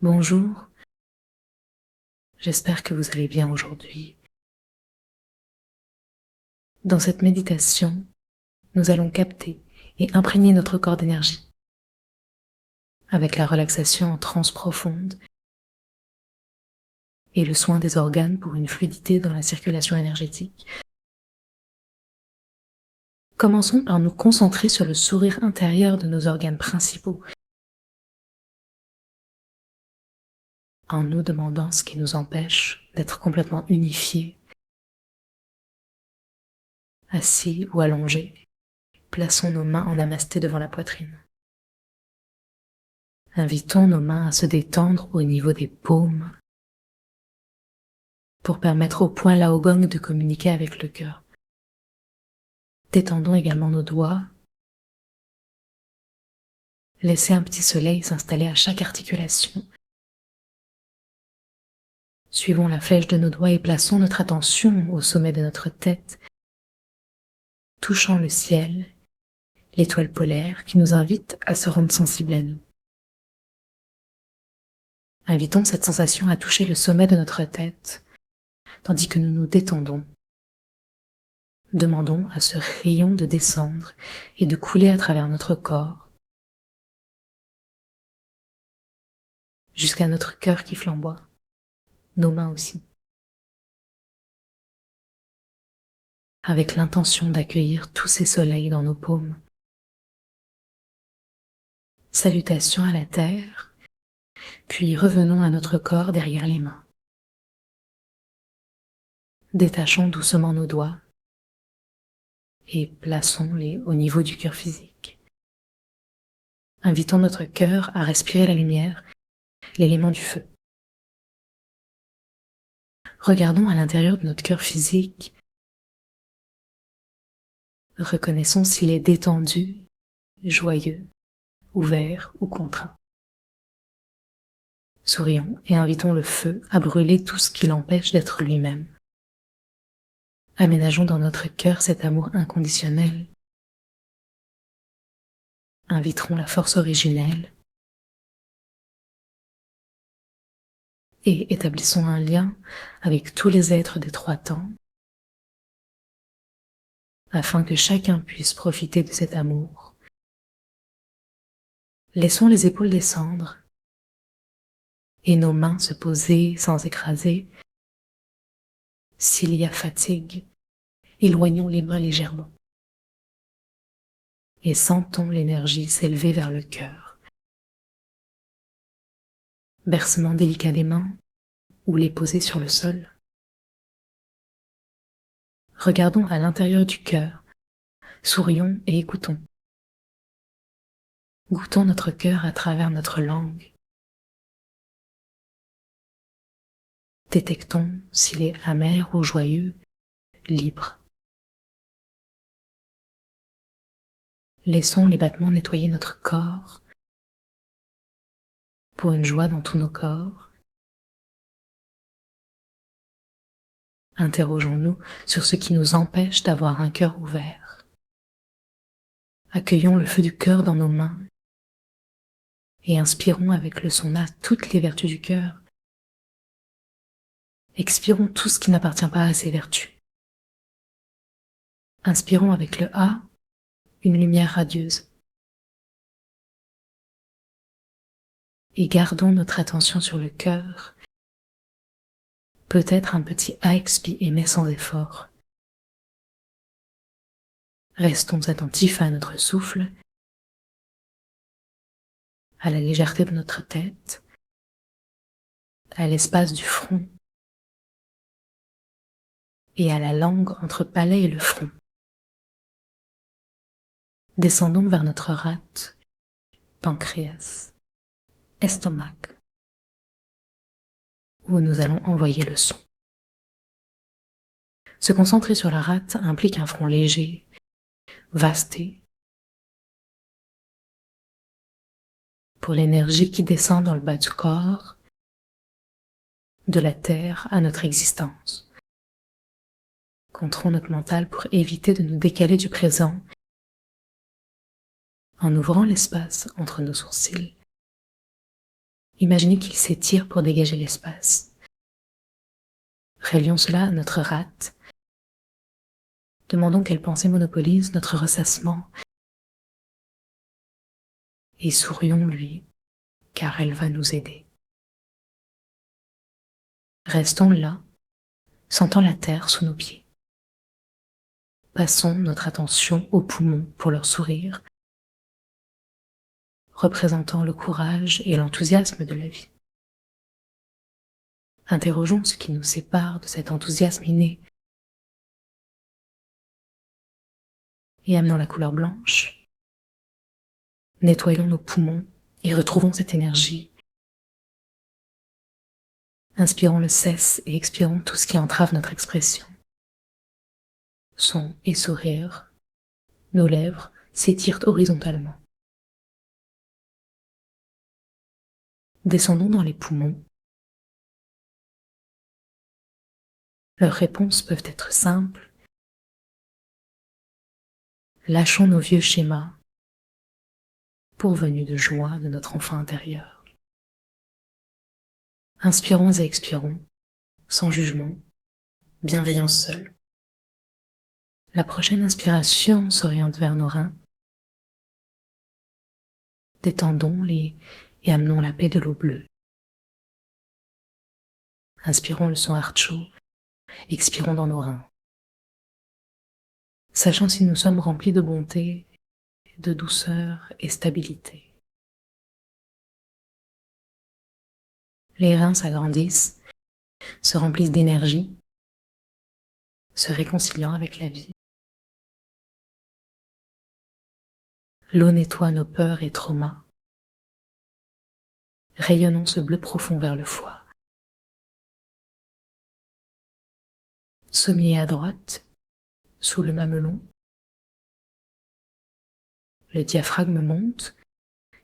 Bonjour, j'espère que vous allez bien aujourd'hui. Dans cette méditation, nous allons capter et imprégner notre corps d'énergie avec la relaxation en transe profonde et le soin des organes pour une fluidité dans la circulation énergétique. Commençons par nous concentrer sur le sourire intérieur de nos organes principaux, en nous demandant ce qui nous empêche d'être complètement unifiés. Assis ou allongés, plaçons nos mains en namasté devant la poitrine. Invitons nos mains à se détendre au niveau des paumes pour permettre au point Lao Gong de communiquer avec le cœur. Détendons également nos doigts. Laissez un petit soleil s'installer à chaque articulation. Suivons la flèche de nos doigts et plaçons notre attention au sommet de notre tête, touchant le ciel, l'étoile polaire qui nous invite à se rendre sensibles à nous. Invitons cette sensation à toucher le sommet de notre tête, tandis que nous nous détendons. Demandons à ce rayon de descendre et de couler à travers notre corps, jusqu'à notre cœur qui flamboie, nos mains aussi, avec l'intention d'accueillir tous ces soleils dans nos paumes. Salutations à la terre, puis revenons à notre corps derrière les mains. Détachons doucement nos doigts et plaçons-les au niveau du cœur physique. Invitons notre cœur à respirer la lumière, l'élément du feu. Regardons à l'intérieur de notre cœur physique. Reconnaissons s'il est détendu, joyeux, ouvert ou contraint. Sourions et invitons le feu à brûler tout ce qui l'empêche d'être lui-même. Aménageons dans notre cœur cet amour inconditionnel. Inviterons la force originelle et établissons un lien avec tous les êtres des trois temps afin que chacun puisse profiter de cet amour. Laissons les épaules descendre et nos mains se poser sans écraser. S'il y a fatigue, éloignons les mains légèrement et sentons l'énergie s'élever vers le cœur. Bercement délicat des mains ou les poser sur le sol. Regardons à l'intérieur du cœur, sourions et écoutons. Goûtons notre cœur à travers notre langue. Détectons s'il est amer ou joyeux, libre. Laissons les battements nettoyer notre corps pour une joie dans tous nos corps. Interrogeons-nous sur ce qui nous empêche d'avoir un cœur ouvert. Accueillons le feu du cœur dans nos mains et inspirons avec le son A toutes les vertus du cœur. Expirons tout ce qui n'appartient pas à ces vertus. Inspirons avec le A une lumière radieuse. Et gardons notre attention sur le cœur. Peut-être un petit A expi émet sans effort. Restons attentifs à notre souffle, à la légèreté de notre tête, à l'espace du front et à la langue entre palais et le front. Descendons vers notre rate, pancréas, estomac, où nous allons envoyer le son. Se concentrer sur la rate implique un front léger, vasté, pour l'énergie qui descend dans le bas du corps, de la terre à notre existence. Contrôlons notre mental pour éviter de nous décaler du présent en ouvrant l'espace entre nos sourcils Imaginez qu'il s'étire pour dégager l'espace. Relions cela à notre rate. Demandons quelle pensée monopolise notre ressassement et sourions-lui, car elle va nous aider. Restons là, sentant la terre sous nos pieds. Passons notre attention aux poumons pour leur sourire, représentant le courage et l'enthousiasme de la vie. Interrogeons ce qui nous sépare de cet enthousiasme inné et amenons la couleur blanche. Nettoyons nos poumons et retrouvons cette énergie. Inspirons le cesse et expirons tout ce qui entrave notre expression. Son et sourire, nos lèvres s'étirent horizontalement. Descendons dans les poumons. Leurs réponses peuvent être simples. Lâchons nos vieux schémas, pourvenus de joie de notre enfant intérieur. Inspirons et expirons, sans jugement, bienveillance seule. La prochaine inspiration s'oriente vers nos reins. Détendons-les et amenons la paix de l'eau bleue. Inspirons le son chaud, expirons dans nos reins. Sachant si nous sommes remplis de bonté, de douceur et stabilité. Les reins s'agrandissent, se remplissent d'énergie, se réconciliant avec la vie. L'eau nettoie nos peurs et traumas. Rayonnons ce bleu profond vers le foie. Sommier à droite, sous le mamelon. Le diaphragme monte,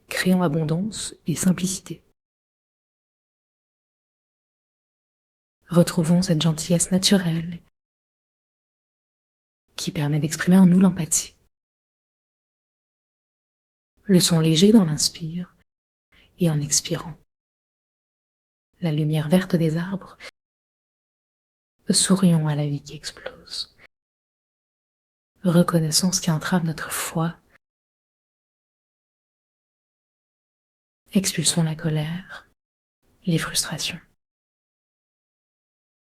créant abondance et simplicité. Retrouvons cette gentillesse naturelle qui permet d'exprimer en nous l'empathie. Le son léger dans l'inspire et en expirant. La lumière verte des arbres, sourions à la vie qui explose. Reconnaissons ce qui entrave notre foi. Expulsons la colère, les frustrations.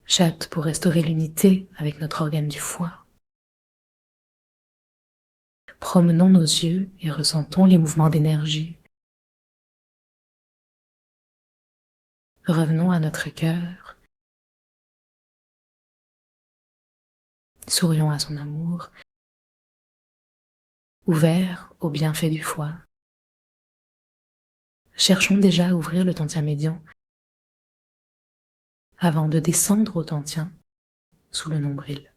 Chatte pour restaurer l'unité avec notre organe du foie. Promenons nos yeux et ressentons les mouvements d'énergie. Revenons à notre cœur. Sourions à son amour, ouvert aux bienfaits du foie. Cherchons déjà à ouvrir le tantien médian avant de descendre au tantien sous le nombril.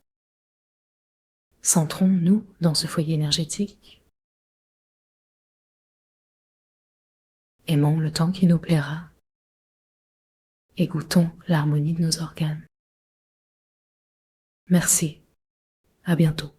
Centrons-nous dans ce foyer énergétique. Aimons le temps qui nous plaira et goûtons l'harmonie de nos organes. Merci, à bientôt.